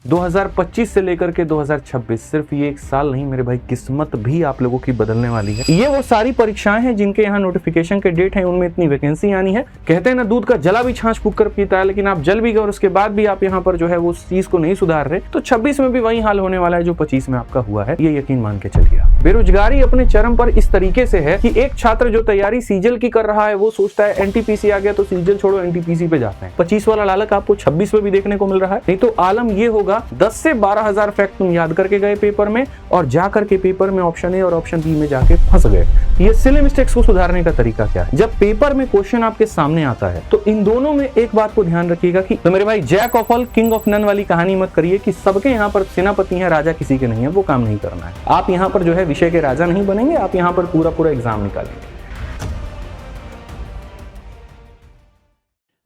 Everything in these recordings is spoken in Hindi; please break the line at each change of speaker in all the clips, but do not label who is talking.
2025 से लेकर के 2026 सिर्फ ये एक साल नहीं मेरे भाई, किस्मत भी आप लोगों की बदलने वाली है। ये वो सारी परीक्षाएं हैं जिनके यहाँ नोटिफिकेशन के डेट है, उनमें इतनी वैकेंसी आनी है। कहते हैं ना, दूध का जला भी छाछ फूंक कर पीता है, लेकिन आप जल भी गए और उसके बाद भी आप यहाँ पर जो है वो चीज को नहीं सुधार रहे, तो 26 में भी वही हाल होने वाला है जो 25 में आपका हुआ है, ये यकीन मान के चलिए। बेरोजगारी अपने चरम पर इस तरीके से है कि एक छात्र जो तैयारी सीजल की कर रहा है वो सोचता है एनटीपीसी आ गया तो सीजल छोड़ो एनटीपीसी पे जाते हैं। 25 वाला लालच आपको 26 में भी देखने को मिल रहा है। नहीं तो आलम ये होगा 10 से 12,000 फैक्ट तुम याद करके गए पेपर में, और जाकर के पेपर में ऑप्शन ए और ऑप्शन बी में जाके फंस गए। ये सिली मिस्टेक्स को सुधारने का तरीका क्या है? जब पेपर में क्वेश्चन आपके सामने आता है तो इन दोनों में एक बात को ध्यान रखिएगा कि तो मेरे भाई jack of all king of none वाली कहानी मत करिए कि सबके यहाँ पर सेनापति है, राजा किसी के नहीं है। वो काम नहीं करना है। आप यहाँ पर जो है विषय के राजा नहीं बनेंगे, आप यहाँ पर पूरा एग्जाम निकालेंगे।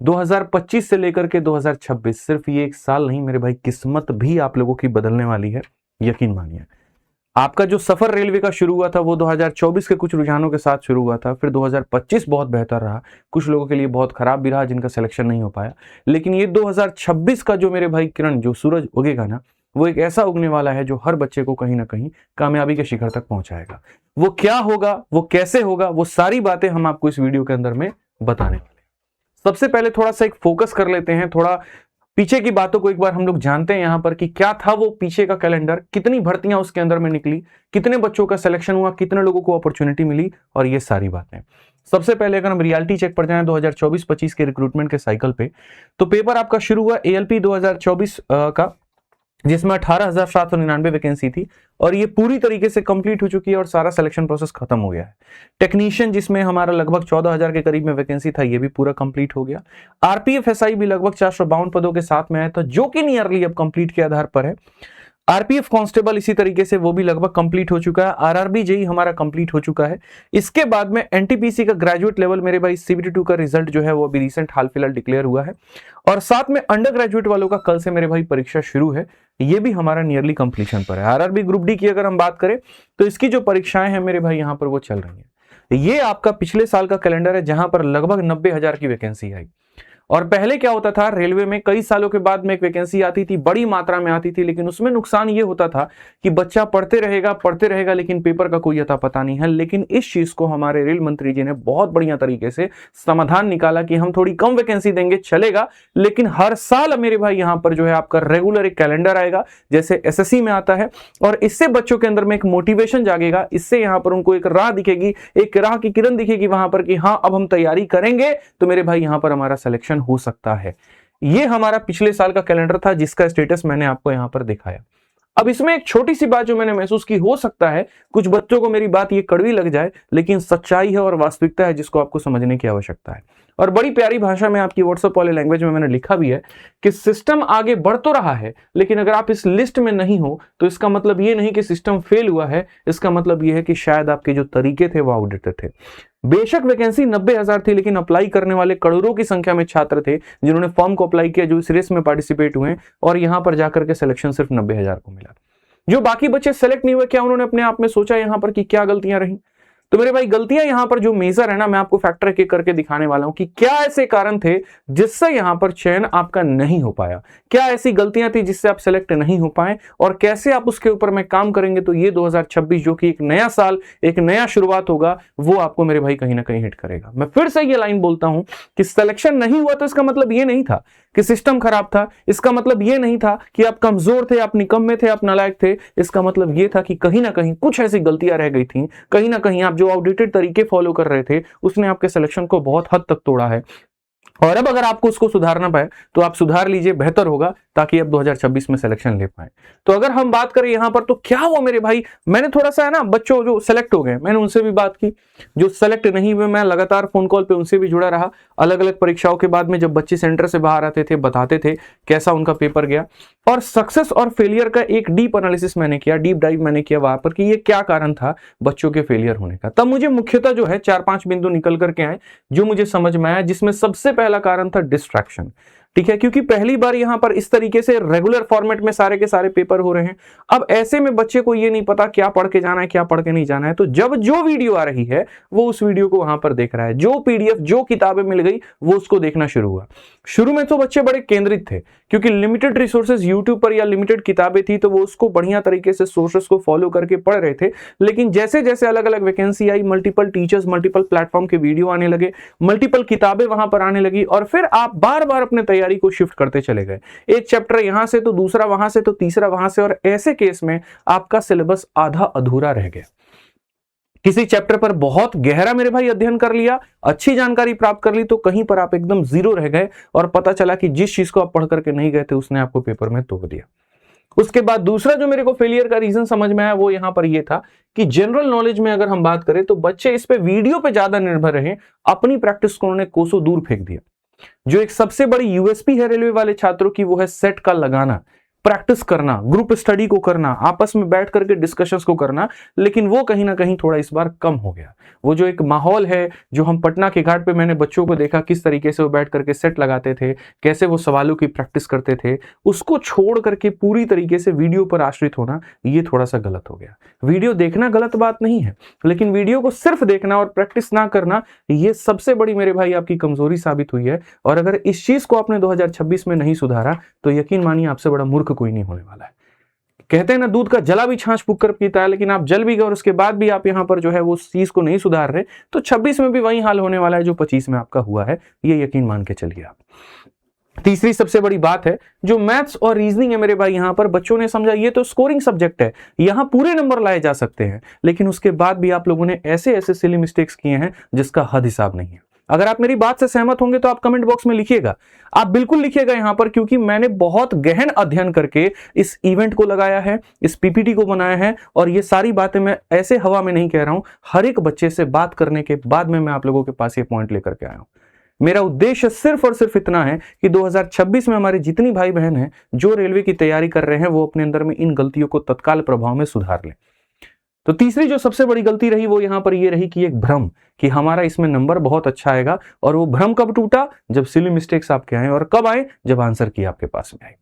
2025 से लेकर के 2026 सिर्फ ये एक साल नहीं मेरे भाई, किस्मत भी आप लोगों की बदलने वाली है, यकीन मानिए। आपका जो सफर रेलवे का शुरू हुआ था वो 2024 के कुछ रुझानों के साथ शुरू हुआ था, फिर 2025 बहुत बेहतर रहा, कुछ लोगों के लिए बहुत खराब भी रहा जिनका सिलेक्शन नहीं हो पाया। लेकिन ये 2026 का जो मेरे भाई किरण, जो सूरज उगेगा ना, वो एक ऐसा उगने वाला है जो हर बच्चे को कहीं ना कहीं कामयाबी के शिखर तक पहुंचाएगा। वो क्या होगा, वो कैसे होगा, वो सारी बातें हम आपको इस वीडियो के अंदर में बताने वाले। सबसे पहले थोड़ा सा एक फोकस कर लेते हैं, थोड़ा पीछे की बातों को एक बार हम लोग जानते हैं यहाँ पर कि क्या था वो पीछे का कैलेंडर, कितनी भर्तियां उसके अंदर में निकली, कितने बच्चों का सिलेक्शन हुआ, कितने लोगों को अपॉर्चुनिटी मिली, और ये सारी बातें। सबसे पहले अगर हम रियलिटी चेक पर जाएं 2024-25 के रिक्रूटमेंट के साइकिल पे, तो पेपर आपका शुरू हुआ एएलपी 2024 का, जिसमें 18,799 वैकेंसी थी, और ये पूरी तरीके से कंप्लीट हो चुकी है और सारा सिलेक्शन प्रोसेस खत्म हो गया है। टेक्नीशियन जिसमें हमारा लगभग 14,000 के करीब में वैकेंसी था, ये भी पूरा कंप्लीट हो गया। आरपीएफ एसआई भी लगभग 452 पदों के साथ में आया था, जो कि नियरली अब कंप्लीट के आधार पर है। आरपीएफ कांस्टेबल इसी तरीके से वो भी लगभग कंप्लीट हो चुका है। आरआरबी जेई हमारा कंप्लीट हो चुका है। इसके बाद में एनटीपीसी का ग्रेजुएट लेवल मेरे भाई सीबीटी 2 का रिजल्ट जो है वो अभी रिसेंट हाल फिलहाल डिक्लेयर हुआ है, और साथ में अंडर ग्रेजुएट वालों का कल से मेरे भाई परीक्षा शुरू है, ये भी हमारा नियरली कंप्लीशन पर है। आरआरबी ग्रुप डी की अगर हम बात करें तो इसकी जो परीक्षाएं हैं मेरे भाई यहाँ पर वो चल रही है। ये आपका पिछले साल का कैलेंडर है जहां पर लगभग 90,000 की वैकेंसी आई। और पहले क्या होता था, रेलवे में कई सालों के बाद में एक वैकेंसी आती थी, बड़ी मात्रा में आती थी, लेकिन उसमें नुकसान ये होता था कि बच्चा पढ़ते रहेगा लेकिन पेपर का कोई अता पता नहीं है। लेकिन इस चीज को हमारे रेल मंत्री जी ने बहुत बढ़िया तरीके से समाधान निकाला कि हम थोड़ी कम वैकेंसी देंगे, चलेगा, लेकिन हर साल मेरे भाई यहाँ पर जो है आपका रेगुलर एक कैलेंडर आएगा जैसे एसएससी में आता है, और इससे बच्चों के अंदर में एक मोटिवेशन जागेगा। इससे यहाँ पर उनको एक राह दिखेगी, एक राह की किरण दिखेगी वहां पर कि हाँ अब हम तैयारी करेंगे तो मेरे भाई यहाँ पर हमारा सिलेक्शन हो सकता है। ये हमारा पिछले साल का कैलेंडर था जिसका स्टेटस मैंने आपको यहां पर दिखाया। अब इसमें एक छोटी सी बात जो मैंने महसूस की, हो सकता है कुछ बच्चों को मेरी बात ये कड़वी लग जाए, लेकिन सच्चाई है और वास्तविकता है जिसको आपको समझने की आवश्यकता है। और बड़ी प्यारी भाषा में आपकी व्हाट्सएप वाले लैंग्वेज में मैंने लिखा भी है कि सिस्टम आगे बढ़ तो रहा है, लेकिन अगर आप इस लिस्ट में नहीं हो तो इसका मतलब ये नहीं कि सिस्टम फेल हुआ है, इसका मतलब ये है कि शायद आपके जो तरीके थे वो आउटडेटेड थे। बेशक वैकेंसी 90,000 थी, लेकिन अप्लाई करने वाले करोड़ों की संख्या में छात्र थे जिन्होंने फॉर्म को अप्लाई किया, जो इस रेस में पार्टिसिपेट हुए, और यहां पर जाकर के सिलेक्शन सिर्फ 90,000 को मिला। जो बाकी बच्चे सेलेक्ट नहीं हुए, क्या उन्होंने अपने आप में सोचा यहां पर कि क्या गलतियां रही? तो मेरे भाई गलतियां यहां पर जो मेजर है ना, मैं आपको फैक्टर एक एक करके दिखाने वाला हूं कि क्या ऐसे कारण थे जिससे यहां पर चयन आपका नहीं हो पाया, क्या ऐसी गलतियां थी जिससे आप सेलेक्ट नहीं हो पाए, और कैसे आप उसके ऊपर में काम करेंगे तो ये 2026 जो कि एक नया साल, एक नया शुरुआत होगा, वो आपको मेरे भाई कहीं ना कहीं हिट करेगा। मैं फिर से ये लाइन बोलता हूं कि सिलेक्शन नहीं हुआ तो इसका मतलब ये नहीं था कि सिस्टम खराब था, इसका मतलब ये नहीं था कि आप कमजोर थे, आप निकम्मे थे, आप नालायक थे। इसका मतलब ये था कि कहीं ना कहीं कुछ ऐसी गलतियां रह गई थी, कहीं ना कहीं आप जो आउटडेटेड तरीके फॉलो कर रहे थे उसने आपके सिलेक्शन को बहुत हद तक तोड़ा है। और अब अगर आपको उसको सुधारना पाए तो आप सुधार लीजिए, बेहतर होगा, ताकि अब 2026 में सिलेक्शन ले पाए। तो अगर हम बात करें यहां पर तो क्या हुआ मेरे भाई, मैंने थोड़ा सा है ना, बच्चों जो सेलेक्ट हो गए मैंने उनसे भी बात की, जो सेलेक्ट नहीं हुए मैं लगातार फोन कॉल पे उनसे भी जुड़ा रहा। अलग अलग परीक्षाओं के बाद में जब बच्चे सेंटर से बाहर आते थे, बताते थे कैसा उनका पेपर गया, और सक्सेस और फेलियर का एक डीप एनालिसिस मैंने किया, डीप डाइव मैंने किया वहां पर कि ये क्या कारण था बच्चों के फेलियर होने का। तब मुझे मुख्यतः जो है 4-5 बिंदु निकल करके आए जो मुझे समझ में आया, जिसमें सबसे पहला कारण था डिस्ट्रैक्शन। ठीक है, क्योंकि पहली बार यहां पर इस तरीके से रेगुलर फॉर्मेट में सारे के सारे पेपर हो रहे हैं। अब ऐसे में बच्चे को ये नहीं पता क्या पढ़ के जाना है, क्या पढ़ के नहीं जाना है, तो जब जो वीडियो आ रही है वो उस वीडियो को वहां पर देख रहा है, जो पीडीएफ जो किताबें मिल गई वो उसको देखना शुरू हुआ। शुरू में तो बच्चे बड़े केंद्रित थे, क्योंकि लिमिटेड रिसोर्सेज यूट्यूब पर या लिमिटेड किताबें थी, तो वो उसको बढ़िया तरीके से सोर्सेस को फॉलो करके पढ़ रहे थे। लेकिन जैसे जैसे अलग अलग वैकेंसी आई, मल्टीपल टीचर्स, मल्टीपल प्लेटफॉर्म के वीडियो आने लगे, मल्टीपल किताबें वहां पर आने लगी, और फिर आप बार बार अपने तैयारी को शिफ्ट करते चले गए। एक चैप्टर यहां से तो दूसरा वहां से तो तीसरा वहां से, और ऐसे केस में आपका सिलेबस आधा अधूरा रह गया। किसी चैप्टर पर बहुत गहरा मेरे भाई अध्ययन कर लिया, अच्छी जानकारी प्राप्त कर ली, तो कहीं पर आप एकदम जीरो रह गए और पता चला कि जिस चीज को आप पढ़ करके नहीं गए थे उसने आपको पेपर में तोड़ दिया। उसके बाद दूसरा जो मेरे को फेलियर का रीजन समझ में आया वो यहां पर ये था कि जनरल नॉलेज में अगर हम बात करें तो बच्चे इस पे वीडियो पे ज्यादा निर्भर रहे, अपनी प्रैक्टिस को उन्होंने कोसों दूर फेंक दिया। जो एक सबसे बड़ी यूएसपी है रेलवे वाले छात्रों की, वो है सेट का लगाना, प्रैक्टिस करना, ग्रुप स्टडी को करना, आपस में बैठ करके डिस्कशंस को करना, लेकिन वो कहीं ना कहीं थोड़ा इस बार कम हो गया। वो जो एक माहौल है, जो हम पटना के घाट पे मैंने बच्चों को देखा किस तरीके से वो बैठ करके सेट लगाते थे, कैसे वो सवालों की प्रैक्टिस करते थे, उसको छोड़ करके पूरी तरीके से वीडियो पर आश्रित होना, ये थोड़ा सा गलत हो गया। वीडियो देखना गलत बात नहीं है, लेकिन वीडियो को सिर्फ देखना और प्रैक्टिस ना करना, ये सबसे बड़ी मेरे भाई आपकी कमजोरी साबित हुई है। और अगर इस चीज को आपने 2026 में नहीं सुधारा तो यकीन मानिए आपसे बड़ा मूर्ख कोई नहीं होने वाला है। कहते हैं ना, दूध का जला भी छाछ फूंक कर पीता है, लेकिन आप जल भी गए और उसके बाद भी आप यहां पर जो है वो उस चीज को नहीं सुधार रहे, तो 26 में भी वही हाल होने वाला है जो 25 में आपका हुआ है, ये यकीन मान के चलिए आप। तीसरी सबसे बड़ी बात है जो मैथ्स और रीजनिंग है मेरे भाई, यहां पर बच्चों ने समझा ये तो स्कोरिंग सब्जेक्ट है, यहां पूरे नंबर लाए जा सकते हैं, लेकिन उसके बाद भी आप लोगों ने ऐसे ऐसे सिली मिस्टेक्स किए हैं जिसका हद हिसाब नहीं है। अगर आप मेरी बात से सहमत होंगे तो आप कमेंट बॉक्स में लिखिएगा, आप बिल्कुल लिखिएगा यहां पर, क्योंकि मैंने बहुत गहन अध्ययन करके इस इवेंट को लगाया है, इस पीपीटी को बनाया है, और ये सारी बातें मैं ऐसे हवा में नहीं कह रहा हूं, हर एक बच्चे से बात करने के बाद में मैं आप लोगों के पास ये पॉइंट लेकर के आया हूं। मेरा उद्देश्य सिर्फ और सिर्फ इतना है कि 2026 में हमारे जितनी भाई बहन हैं जो रेलवे की तैयारी कर रहे हैं, वो अपने अंदर में इन गलतियों को तत्काल प्रभाव में सुधार लें। तो तीसरी जो सबसे बड़ी गलती रही वो यहां पर ये रही कि एक भ्रम कि हमारा इसमें नंबर बहुत अच्छा आएगा, और वो भ्रम कब टूटा, जब सिली मिस्टेक्स आपके आए, और कब आए, जब आंसर की आपके पास में आए।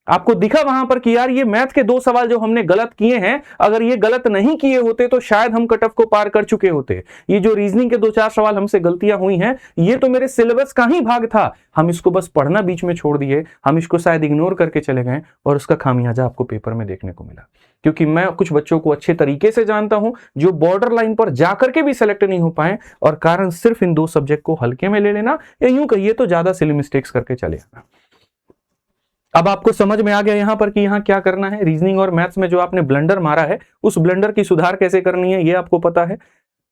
आपको दिखा वहां पर कि यार ये मैथ के 2 सवाल जो हमने गलत किए हैं, अगर ये गलत नहीं किए होते तो शायद हम कट ऑफ को पार कर चुके होते। ये जो रीजनिंग के 2-4 सवाल हमसे गलतियां हुई हैं, ये तो मेरे सिलेबस का ही भाग था, हम इसको बस पढ़ना बीच में छोड़ दिए, हम इसको शायद इग्नोर करके चले गए, और उसका खामियाजा आपको पेपर में देखने को मिला। क्योंकि मैं कुछ बच्चों को अच्छे तरीके से जानता हूं जो बॉर्डर लाइन पर जाकर के भी सेलेक्ट नहीं हो पाए, और कारण सिर्फ इन 2 सब्जेक्ट को हल्के में ले लेना, या यूं कहिए तो ज्यादा सिली मिस्टेक्स करके चले आना। अब आपको समझ में आ गया यहां पर कि यहां क्या करना है। रीजनिंग और मैथ्स में जो आपने ब्लंडर मारा है, उस ब्लंडर की सुधार कैसे करनी है ये आपको पता है।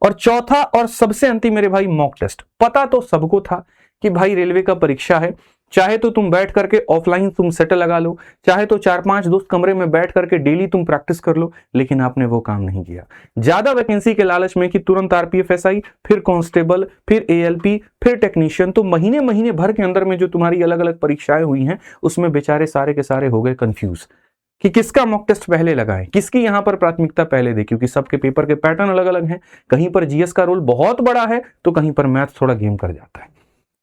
और चौथा और सबसे अंतिम मेरे भाई, मॉक टेस्ट। पता तो सबको था कि भाई रेलवे का परीक्षा है, चाहे तो तुम बैठ करके ऑफलाइन तुम सेटल लगा लो, चाहे तो 4-5 दोस्त कमरे में बैठ करके डेली तुम प्रैक्टिस कर लो, लेकिन आपने वो काम नहीं किया। ज्यादा वैकेंसी के लालच में कि तुरंत आरपीएफएसआई, फिर कांस्टेबल, फिर एएलपी, फिर टेक्नीशियन, तो महीने महीने भर के अंदर में जो तुम्हारी अलग अलग परीक्षाएं हुई हैं, उसमें बेचारे सारे के सारे हो गए कंफ्यूज कि किसका मॉक टेस्ट पहले लगाएं, किसकी यहां पर प्राथमिकता पहले दे, क्योंकि सबके पेपर के पैटर्न अलग अलग हैं। कहीं पर जीएस का रोल बहुत बड़ा है, तो कहीं पर मैथ्स थोड़ा गेम कर जाता है।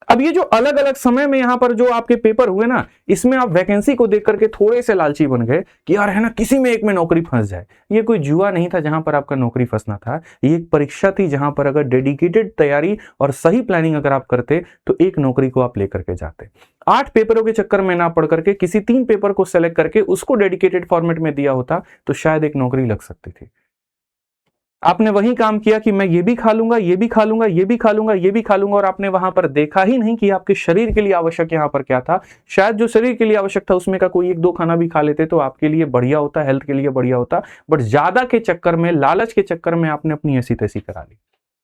अब ये जो अलग अलग समय में यहां पर जो आपके पेपर हुए ना, इसमें आप वैकेंसी को देख करके थोड़े से लालची बन गए कि यार है ना, किसी में एक में नौकरी फंस जाए। ये कोई जुआ नहीं था जहां पर आपका नौकरी फंसना था, ये एक परीक्षा थी जहां पर अगर डेडिकेटेड तैयारी और सही प्लानिंग अगर आप करते तो एक नौकरी को आप लेकर के जाते। 8 पेपरों के चक्कर में ना पढ़ करके किसी 3 पेपर को सेलेक्ट करके उसको डेडिकेटेड फॉर्मेट में दिया होता तो शायद एक नौकरी लग सकती थी। आपने वही काम किया कि मैं ये भी खा लूंगा, ये भी खा लूंगा, ये भी खा लूंगा, ये भी खा लूंगा, और आपने वहां पर देखा ही नहीं कि आपके शरीर के लिए आवश्यक यहां पर क्या था। शायद जो शरीर के लिए आवश्यक था उसमें का कोई 1-2 खाना भी खा लेते तो आपके लिए बढ़िया होता, हेल्थ के लिए बढ़िया होता, बट ज्यादा के चक्कर में, लालच के चक्कर में आपने अपनी ऐसी तैसी करा ली।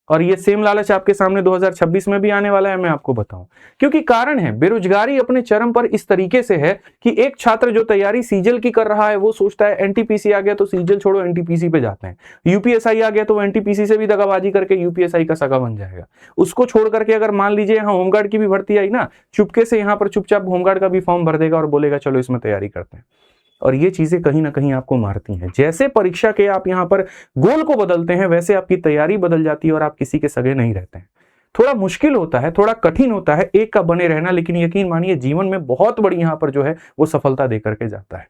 और ये सेम लालच आपके सामने 2026 में भी आने वाला है, मैं आपको बताऊं। क्योंकि कारण है, बेरोजगारी अपने चरम पर इस तरीके से है कि एक छात्र जो तैयारी सीजल की कर रहा है वो सोचता है एनटीपीसी आ गया तो सीजल छोड़ो एनटीपीसी पे जाते हैं, यूपीएसआई आ गया तो एनटीपीसी से भी दगाबाजी करके यूपीएसआई का सगा बन जाएगा। उसको छोड़ करके अगर मान लीजिए यहाँ होमगार्ड की भी भर्ती आई ना, चुपके से यहाँ पर चुपचाप होमगार्ड का भी फॉर्म भर देगा और बोलेगा चलो इसमें तैयारी करते हैं। और ये चीजें कहीं ना कहीं आपको मारती हैं। जैसे परीक्षा के आप यहां पर गोल को बदलते हैं, वैसे आपकी तैयारी बदल जाती है और आप किसी के सगे नहीं रहते हैं। थोड़ा मुश्किल होता है, थोड़ा कठिन होता है एक का बने रहना, लेकिन यकीन मानिए जीवन में बहुत बड़ी यहां पर जो है वो सफलता देकर के जाता है,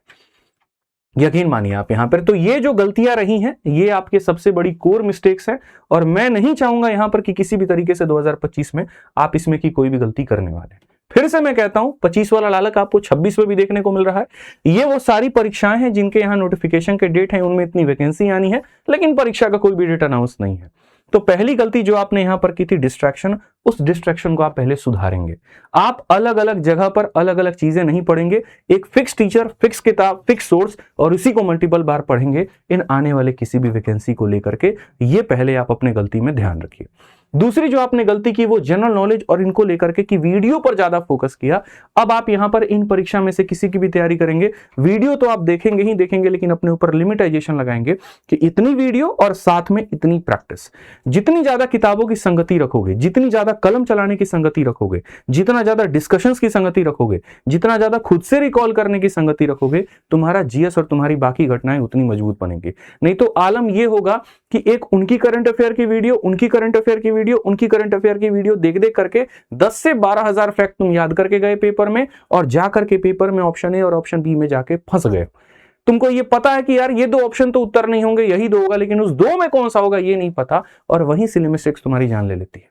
यकीन मानिए आप यहां पर। तो ये जो गलतियां रही हैं ये आपके सबसे बड़ी कोर मिस्टेक्स हैं, और मैं नहीं चाहूंगा यहां पर कि किसी भी तरीके से 2025 में आप इसमें की कोई भी गलती करने वाले हैं। फिर से मैं कहता हूं 25 वाला लालक आपको 26 में भी देखने को मिल रहा है। ये वो सारी परीक्षाएं हैं जिनके यहां नोटिफिकेशन के डेट है, उनमें इतनी वैकेंसी आनी है, लेकिन परीक्षा का कोई भी डेट अनाउंस नहीं है। तो पहली गलती जो आपने यहां पर की थी डिस्ट्रैक्शन, उस डिस्ट्रैक्शन को आप पहले सुधारेंगे। आप अलग अलग जगह पर अलग अलग चीजें नहीं पढ़ेंगे, एक फिक्स टीचर, फिक्स किताब, फिक्स सोर्स और उसी को मल्टीपल बार पढ़ेंगे इन आने वाले किसी भी वैकेंसी को लेकर के। ये पहले आप अपने गलती में ध्यान रखिए। दूसरी जो आपने गलती की वो जनरल नॉलेज और इनको लेकर के कि वीडियो पर ज्यादा फोकस किया। अब आप यहां पर इन परीक्षा में से किसी की भी तैयारी करेंगे, वीडियो तो आप देखेंगे ही देखेंगे, लेकिन अपने ऊपर लिमिटाइजेशन लगाएंगे कि इतनी वीडियो और साथ में इतनी प्रैक्टिस। जितनी ज्यादा किताबों की संगति रखोगे, जितनी ज्यादा कलम चलाने की संगति रखोगे, जितना ज्यादा डिस्कशंस की संगति रखोगे, जितना ज्यादा खुद से रिकॉल करने की संगति रखोगे, तुम्हारा जीएस और तुम्हारी बाकी घटनाएं उतनी मजबूत बनेंगी। नहीं तो आलम यह होगा कि एक उनकी करंट अफेयर की वीडियो, उनकी करंट अफेयर की वीडियो, उनकी करंट अफेयर की वीडियो देख देख करके 10 से 12,000 फैक्ट तुम याद करके गए पेपर में, और जाकर के पेपर में ऑप्शन ए और ऑप्शन बी में जाके फंस गए। तुमको ये पता है कि यार ये 2 ऑप्शन तो उत्तर नहीं होंगे, यही 2 होगा, लेकिन उस 2 में कौन सा होगा ये नहीं पता, और वहीं सिली मिस्टेक्स तुम्हारी जान ले लेती है।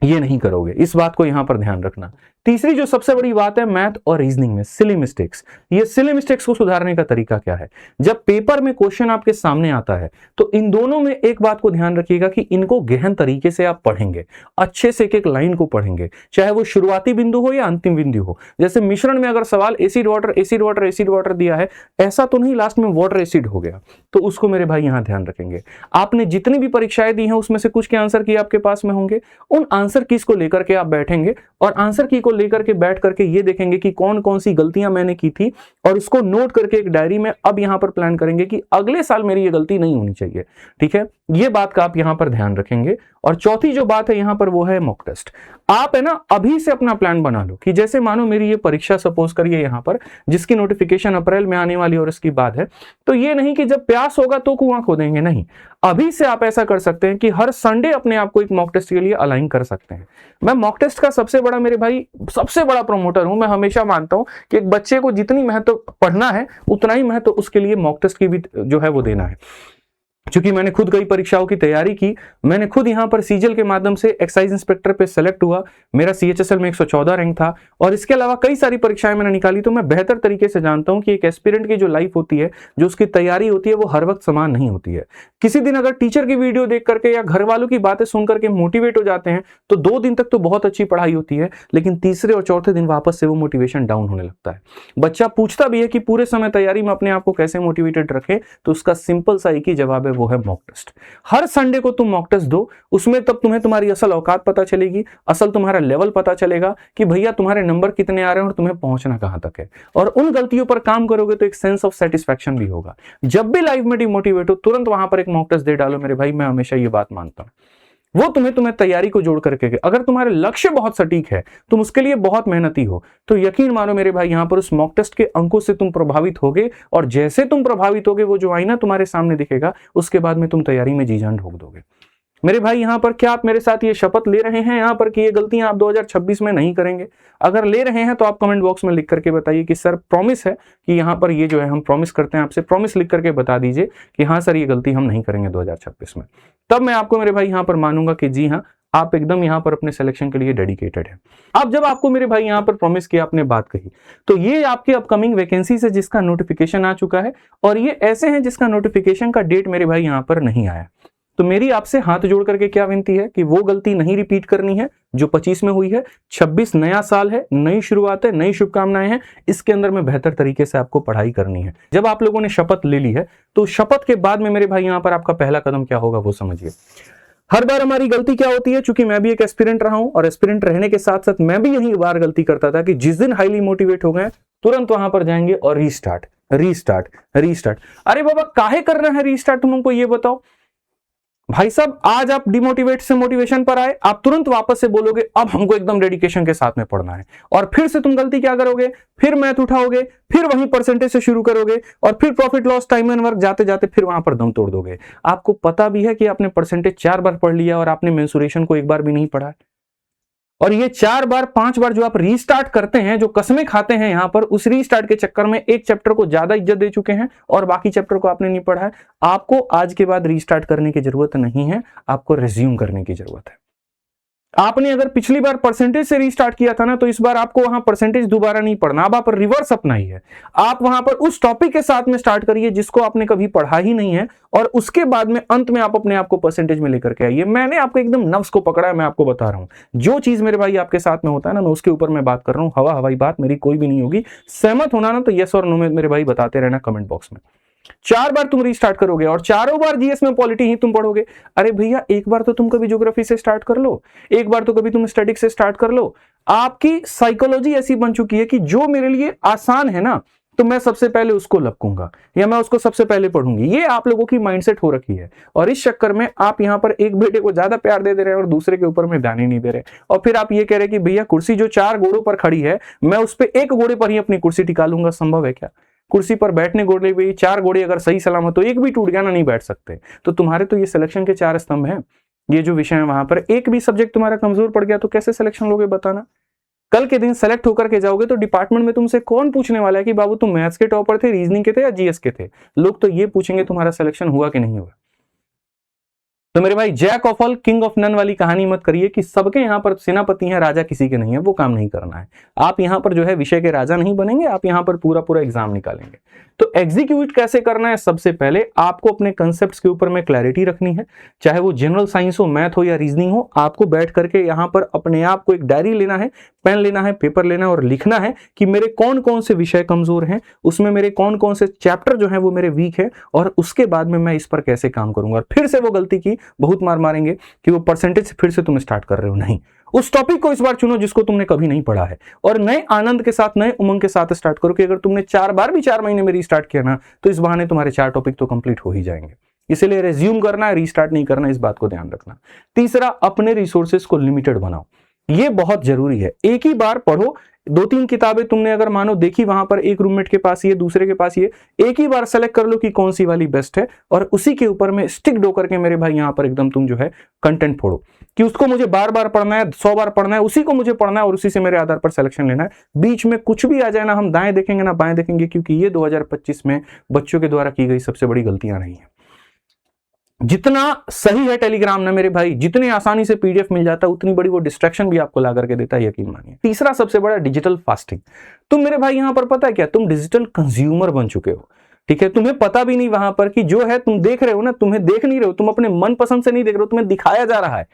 ये नहीं करोगे, इस बात को यहां पर ध्यान रखना। तीसरी जो सबसे बड़ी बात है मैथ और रीजनिंग में सिली मिस्टेक्स। ये सिली मिस्टेक्स को सुधारने का तरीका क्या है? जब पेपर में क्वेश्चन आपके सामने आता है तो इन दोनों में एक बात को ध्यान रखिएगा कि इनको गहन तरीके से आप पढ़ेंगे, अच्छे से एक एक लाइन को पढ़ेंगे, चाहे वो शुरुआती बिंदु हो या अंतिम बिंदु हो। जैसे मिश्रण में अगर सवाल acid water acid water acid water दिया है, ऐसा तो नहीं लास्ट में वाटर एसिड हो गया, तो उसको मेरे भाई यहां ध्यान रखेंगे। आपने जितनी भी परीक्षाएं दी हैं उसमें से कुछ के आंसर की आपके पास में होंगे, उन आंसर कीज को लेकर के आप बैठेंगे और आंसर की को लेकर के बैठ करके ये देखेंगे कि कौन कौन सी गलतियां मैंने की थी, और उसको नोट करके एक डायरी में अब यहां पर प्लान करेंगे कि अगले साल मेरी ये गलती नहीं होनी चाहिए। ठीक है, ये बात का आप यहां पर ध्यान रखेंगे। और चौथी जो बात है यहां पर वो है मॉक टेस्ट। आप है ना अभी से अपना प्लान बना लो कि जैसे मानो मेरी ये परीक्षा सपोज करिए यहां पर जिसकी नोटिफिकेशन अप्रैल में आने वाली और इसकी बात है, तो ये नहीं कि जब प्यास होगा तो कुआं खोदेंगे, नहीं। अभी से आप ऐसा कर सकते हैं कि हर संडे अपने आप को एक मॉक टेस्ट के लिए अलाइन कर सकते हैं। मैं मॉक टेस्ट का सबसे बड़ा मेरे भाई सबसे बड़ा प्रमोटर हूं। मैं हमेशा मानता हूं कि एक बच्चे को जितनी महत्व पढ़ना है उतना ही महत्व उसके लिए मॉक टेस्ट की भी जो है वो देना है। क्योंकि मैंने खुद कई परीक्षाओं की तैयारी की, मैंने खुद यहां पर सीजल के माध्यम से एक्साइज इंस्पेक्टर पे सेलेक्ट हुआ, मेरा सीएचएसएल में 114 रैंक था, और इसके अलावा कई सारी परीक्षाएं मैंने निकाली। तो मैं बेहतर तरीके से जानता हूं कि एक एस्पिरेंट की जो लाइफ होती है, जो उसकी तैयारी होती है, वो हर वक्त समान नहीं होती है। किसी दिन अगर टीचर की वीडियो देख करके या घर वालों की बातें सुन करके मोटिवेट हो जाते हैं तो 2 दिन तक तो बहुत अच्छी पढ़ाई होती है, लेकिन तीसरे और चौथे दिन वापस से वो मोटिवेशन डाउन होने लगता है। बच्चा पूछता भी है कि पूरे समय तैयारी में अपने आप को कैसे मोटिवेटेड रखे, तो उसका सिंपल सा एक ही जवाब है, वो है मॉक टेस्ट। हर संडे को तुम मॉक टेस्ट दो, उसमें तब तुम्हें तुम्हारी असल औकात पता चलेगी, असल तुम्हारा लेवल पता चलेगा कि भैया तुम्हारे नंबर कितने आ रहे हैं और तुम्हें पहुंचना कहां तक है। और उन गलतियों पर काम करोगे तो एक सेंस ऑफ सेटिस्फैक्शन भी होगा। जब भी लाइफ में डिमोटिवेट हो तुरंत वहां पर एक मॉक टेस्ट दे डालो मेरे भाई, मैं हमेशा ये बात मानता हूं। वो तुम्हें तैयारी को जोड़ करके, अगर तुम्हारे लक्ष्य बहुत सटीक है, तुम उसके लिए बहुत मेहनती हो, तो यकीन मानो मेरे भाई यहां पर उस मॉक टेस्ट के अंकों से तुम प्रभावित होगे, और जैसे तुम प्रभावित होगे वो जो आईना तुम्हारे सामने दिखेगा उसके बाद में तुम तैयारी में जी जान ठोक दोगे। मेरे भाई यहां पर क्या आप मेरे साथ ये शपथ ले रहे हैं यहां पर कि ये गलतियां आप 2026 में नहीं करेंगे? अगर ले रहे हैं तो आप कमेंट बॉक्स में लिख करके बताइए कि सर प्रॉमिस है कि यहां पर ये जो है हम प्रॉमिस करते हैं आपसे, प्रॉमिस लिख करके बता दीजिए कि हाँ सर ये गलती हम नहीं करेंगे 2026 में। तब मैं आपको मेरे भाई यहां पर मानूंगा कि जी हाँ आप एकदम यहां पर अपने सिलेक्शन के लिए डेडिकेटेड है। अब जब आपको मेरे भाई यहां पर प्रॉमिस किया, आपने बात कही, तो ये आपके अपकमिंग वैकेंसी से जिसका नोटिफिकेशन आ चुका है, और ये ऐसे हैं जिसका नोटिफिकेशन का डेट मेरे भाई यहां पर नहीं आया। तो मेरी आपसे हाथ जोड़ करके क्या विनती है कि वो गलती नहीं रिपीट करनी है जो 25 में हुई है। 26 नया साल है, नई शुरुआत है, नई शुभकामनाएं हैं, इसके अंदर में बेहतर तरीके से आपको पढ़ाई करनी है। जब आप लोगों ने शपथ ले ली है तो शपथ के बाद में मेरे भाई यहां पर आपका पहला कदम क्या होगा वो समझिए। हर बार हमारी गलती क्या होती है, चूंकि मैं भी एक एस्पिरेंट रहा हूं और एस्पिरेंट रहने के साथ साथ मैं भी यही बार गलती करता था कि जिस दिन हाईली मोटिवेट हो गए तुरंत वहां पर जाएंगे और रीस्टार्ट रीस्टार्ट रीस्टार्ट। अरे बाबा काहे कर रहे हैं रीस्टार्ट, तुम हमको ये बताओ। भाई साहब आज आप डिमोटिवेट से मोटिवेशन पर आए, आप तुरंत वापस से बोलोगे अब हमको एकदम डेडिकेशन के साथ में पढ़ना है, और फिर से तुम गलती क्या करोगे, फिर मैथ उठाओगे, फिर वहीं परसेंटेज से शुरू करोगे, और फिर profit loss time and work जाते जाते फिर वहां पर दम तोड़ दोगे। आपको पता भी है कि आपने परसेंटेज 4 बार पढ़ लिया और आपने मेंसुरेशन को 1 बार भी नहीं पढ़ा है, और ये 4 बार 5 बार जो आप रीस्टार्ट करते हैं, जो कसमें खाते हैं यहां पर, उस रीस्टार्ट के चक्कर में एक चैप्टर को ज्यादा इज्जत दे चुके हैं और बाकी चैप्टर को आपने नहीं पढ़ा है। आपको आज के बाद रीस्टार्ट करने की जरूरत नहीं है, आपको रिज्यूम करने की जरूरत है। आपने अगर पिछली बार परसेंटेज से रीस्टार्ट किया था ना, तो इस बार आपको वहां परसेंटेज दोबारा नहीं पढ़ना, अब आप रिवर्स अपनाई है। आप वहां पर उस टॉपिक के साथ में स्टार्ट करिए जिसको आपने कभी पढ़ा ही नहीं है, और उसके बाद में अंत में आप अपने आप को परसेंटेज में लेकर के आइए। मैंने आपको एकदम नफ्स को पकड़ा है, मैं आपको बता रहा हूं। जो चीज मेरे भाई आपके साथ में होता है ना, मैं उसके ऊपर मैं बात कर रहा हूं। हवा हवाई बात मेरी कोई भी नहीं होगी। सहमत होना ना तो यस और नो में मेरे भाई बताते रहना कमेंट बॉक्स में। 4 बार तुम रीस्टार्ट करोगे और चारों बार जीएस में पॉलिटी ही तुम पढ़ोगे। अरे भैया एक बार तो तुम कभी ज्योग्राफी से स्टार्ट कर लो, एक बार तो कभी तुम स्टैटिक्स से स्टार्ट कर लो। आपकी साइकोलॉजी ऐसी बन चुकी है कि जो मेरे लिए आसान है ना, तो मैं सबसे पहले उसको लपकूंगा या मैं उसको सबसे पहले पढ़ूंगी। ये आप लोगों की माइंडसेट हो रखी है, और इस चक्कर में आप यहां पर एक बेटे को ज्यादा प्यार दे रहे हैं और दूसरे के ऊपर में ध्यान ही नहीं दे रहे। और फिर आप ये कह रहे हैं कि भैया कुर्सी जो 4 घोड़ों पर खड़ी है, मैं उस पर 1 घोड़े पर ही अपनी कुर्सी टिका लूंगा। संभव है क्या? कुर्सी पर बैठने घोड़े भी 4 घोड़े अगर सही सलामत तो एक भी टूट गया ना, नहीं बैठ सकते। तो तुम्हारे तो ये सिलेक्शन के 4 स्तंभ हैं, ये जो विषय है वहां पर एक भी सब्जेक्ट तुम्हारा कमजोर पड़ गया तो कैसे सिलेक्शन लोगे बताना। कल के दिन सेलेक्ट होकर के जाओगे तो डिपार्टमेंट में तुमसे कौन पूछने वाला है कि बाबू तुम मैथ्स के टॉपर थे, रीजनिंग के थे या जीएस के थे? लोग तो ये पूछेंगे तुम्हारा सिलेक्शन हुआ कि नहीं हुआ। तो मेरे भाई jack of all king of none वाली कहानी मत करिए कि सबके यहां पर सेनापति हैं, राजा किसी के नहीं है। वो काम नहीं करना है। आप यहां पर जो है विषय के राजा नहीं बनेंगे, आप यहां पर पूरा पूरा एग्जाम निकालेंगे। तो एग्जीक्यूट कैसे करना है? सबसे पहले आपको अपने कंसेप्ट्स के ऊपर में क्लैरिटी रखनी है, चाहे वो जनरल साइंस हो, मैथ हो या रीजनिंग हो। आपको बैठ करके यहां पर अपने आप को एक डायरी लेना है, पेन लेना है, पेपर लेना है और लिखना है कि मेरे कौन कौन से विषय कमजोर हैं, उसमें मेरे कौन कौन से चैप्टर जो है वो मेरे वीक है, और उसके बाद में मैं इस पर कैसे काम करूंगा। और फिर से वो गलती की बहुत मार मारेंगे कि वो परसेंटेज से फिर से तुम स्टार्ट कर रहे हो। नहीं, उस टॉपिक को इस बार चुनो जिसको तुमने कभी नहीं पढ़ा है, और नए आनंद के साथ, नए उमंग के साथ स्टार्ट करो कि अगर तुमने 4 बार भी 4 महीने में रीस्टार्ट किया ना, तो इस बहाने तुम्हारे 4 टॉपिक तो कंप्लीट हो ही जाएंगे। इसलिए रिज्यूम करना है, रीस्टार्ट नहीं करना, इस बात को ध्यान रखना। तीसरा, अपने रिसोर्सेज को लिमिटेड बनाओ। ये बहुत जरूरी है। एक ही बार पढ़ो। 2-3 किताबें तुमने अगर मानो देखी, वहां पर एक रूममेट के पास ये, दूसरे के पास ये, एक ही बार सेलेक्ट कर लो कि कौन सी वाली बेस्ट है, और उसी के ऊपर में स्टिक डो करके मेरे भाई यहां पर एकदम तुम जो है कंटेंट फोड़ो कि उसको मुझे बार बार पढ़ना है, 100 बार पढ़ना है, उसी को मुझे पढ़ना है और उसी से मेरे आधार पर सिलेक्शन लेना है। बीच में कुछ भी आ जाए ना, हम दाएं देखेंगे ना बाएं देखेंगे, क्योंकि ये 2025 में बच्चों के द्वारा की गई सबसे बड़ी गलतियां रही हैं। जितना सही है टेलीग्राम ना मेरे भाई, जितनी आसानी से पीडीएफ मिल जाता है, उतनी बड़ी वो डिस्ट्रैक्शन भी आपको ला करके देता है, यकीन मानिए। तीसरा सबसे बड़ा, डिजिटल फास्टिंग। तुम मेरे भाई यहां पर पता है क्या, तुम डिजिटल कंज्यूमर बन चुके हो। ठीक है, तुम्हें पता भी नहीं वहां पर कि जो है तुम देख रहे हो ना, तुम्हें देख नहीं रहे हो, तुम अपने मन पसंद से नहीं देख रहे हो, तुम्हें दिखाया जा रहा है।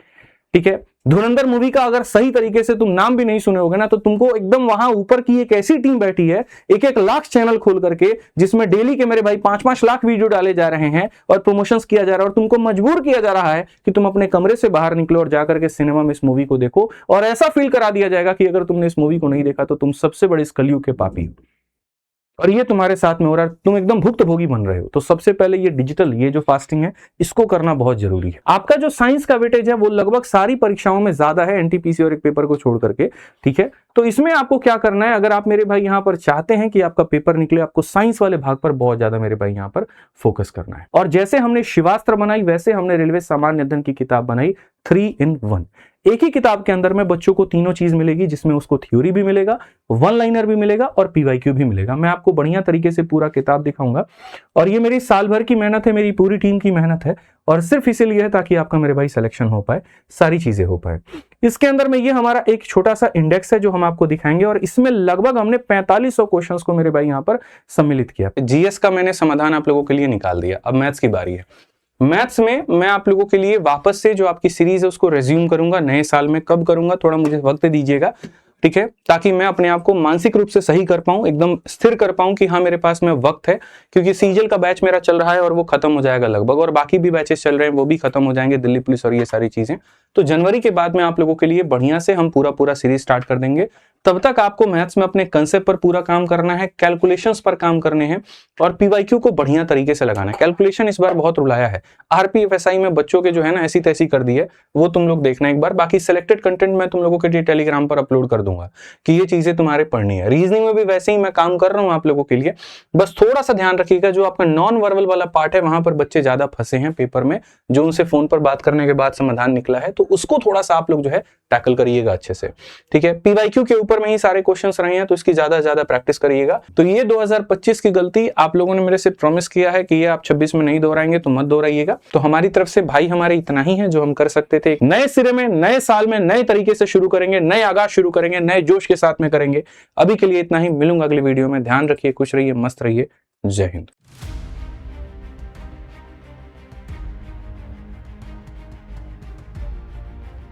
ठीक है, धुरंधर मूवी का अगर सही तरीके से तुम नाम भी नहीं सुने होगे ना, तो तुमको एकदम वहां ऊपर की एक ऐसी टीम बैठी है, 1-1 लाख चैनल खोल करके, जिसमें डेली के मेरे भाई 5-5 लाख वीडियो डाले जा रहे हैं और प्रमोशंस किया जा रहा है, और तुमको मजबूर किया जा रहा है कि तुम अपने कमरे से बाहर निकलो और जाकर के सिनेमा में इस मूवी को देखो, और ऐसा फील करा दिया जाएगा कि अगर तुमने इस मूवी को नहीं देखा तो तुम सबसे बड़े इस कलयुग के पापी हो, और ये तुम्हारे साथ में हो रहा है, तुम एकदम भुक्तभोगी बन रहे हो। तो सबसे पहले ये डिजिटल, ये जो फास्टिंग है, इसको करना बहुत जरूरी है। आपका जो साइंस का वेटेज है वो लगभग सारी परीक्षाओं में ज्यादा है, एनटीपीसी और एक पेपर को छोड़ करके। ठीक है, तो इसमें आपको क्या करना है, अगर आप मेरे भाई यहां पर चाहते हैं कि आपका पेपर निकले, आपको साइंस वाले भाग पर बहुत ज्यादा मेरे भाई यहां पर फोकस करना है। और जैसे हमने शिवास्त्र बनाई, वैसे हमने रेलवे सामान्य अध्ययन की किताब बनाई 3 in 1। एक ही किताब के अंदर में बच्चों को तीनों चीज मिलेगी, जिसमें उसको थ्योरी भी मिलेगा, 1 लाइनर भी मिलेगा और पीवाईक्यू भी मिलेगा। मैं आपको बढ़िया तरीके से पूरा किताब दिखाऊंगा, और ये मेरी साल भर की मेहनत है, मेरी पूरी टीम की मेहनत है, और सिर्फ इसीलिए है ताकि आपका मेरे भाई सिलेक्शन हो पाए, सारी चीजें हो पाए। इसके अंदर में ये हमारा एक छोटा सा इंडेक्स है जो हम आपको दिखाएंगे, और इसमें लगभग हमने 4500 क्वेश्चंस को मेरे भाई यहाँ पर सम्मिलित किया। जीएस का मैंने समाधान आप लोगों के लिए निकाल दिया। अब मैथ्स की बारी है। मैथ्स में मैं आप लोगों के लिए वापस से जो आपकी सीरीज है उसको रिज्यूम करूंगा नए साल में। कब करूंगा, थोड़ा मुझे वक्त दीजिएगा, ठीक है, ताकि मैं अपने आप को मानसिक रूप से सही कर पाऊं, एकदम स्थिर कर पाऊं कि हाँ मेरे पास में वक्त है, क्योंकि सीजल का बैच मेरा चल रहा है और वो खत्म हो जाएगा लगभग, और बाकी भी बैचेस चल रहे हैं वो भी खत्म हो जाएंगे, दिल्ली पुलिस और ये सारी चीजें। तो जनवरी के बाद में आप लोगों के लिए बढ़िया से हम पूरा सीरीज स्टार्ट कर देंगे। तब तक आपको मैथ्स में अपने कंसेप्ट पर पूरा काम करना है, कैलकुलेशंस पर काम करने हैं और पीवाईक्यू को बढ़िया तरीके से लगाना है। कैलकुलेशन इस बार बहुत रुलाया है, आरपीएफएसआई में बच्चों के जो है ना ऐसी तैसी कर दी है, वो तुम लोग देखना एक बार। बाकी सिलेक्टेड कंटेंट मैं तुम लोगों के लिए टेलीग्राम पर अपलोड कर दूंगा कि ये चीजें तुम्हारे पढ़नी है। रीजनिंग में भी वैसे ही मैं काम कर रहा हूं आप लोगों के लिए, बस थोड़ा सा ध्यान रखिएगा जो आपका नॉन वर्बल वाला पार्ट है वहां पर बच्चे ज्यादा फंसे हैं पेपर में, जो उनसे फोन पर बात करने के बाद समाधान निकला है, तो उसको थोड़ा सा आप लोग जो है टैकल करिएगा अच्छे से, ठीक है। पीवाईक्यू के ऊपर में ही सारे क्वेश्चंस रहे हैं, तो इसकी ज्यादा प्रैक्टिस करिएगा। तो ये 2025 की गलती आप लोगों ने मेरे से प्रॉमिस किया है कि ये आप 26 में नहीं दोहराएंगे, तो मत दोहराइएगा। तो हमारी तरफ से भाई हमारे इतना ही है जो हम कर सकते थे। नए सिरे में नए साल में नए तरीके से शुरू करेंगे, नए आगाज शुरू करेंगे, नए जोश के साथ में करेंगे। अभी के लिए इतना ही, मिलूंगा अगली वीडियो में। ध्यान रखिए, खुश रहिए, मस्त रहिए। जय हिंद।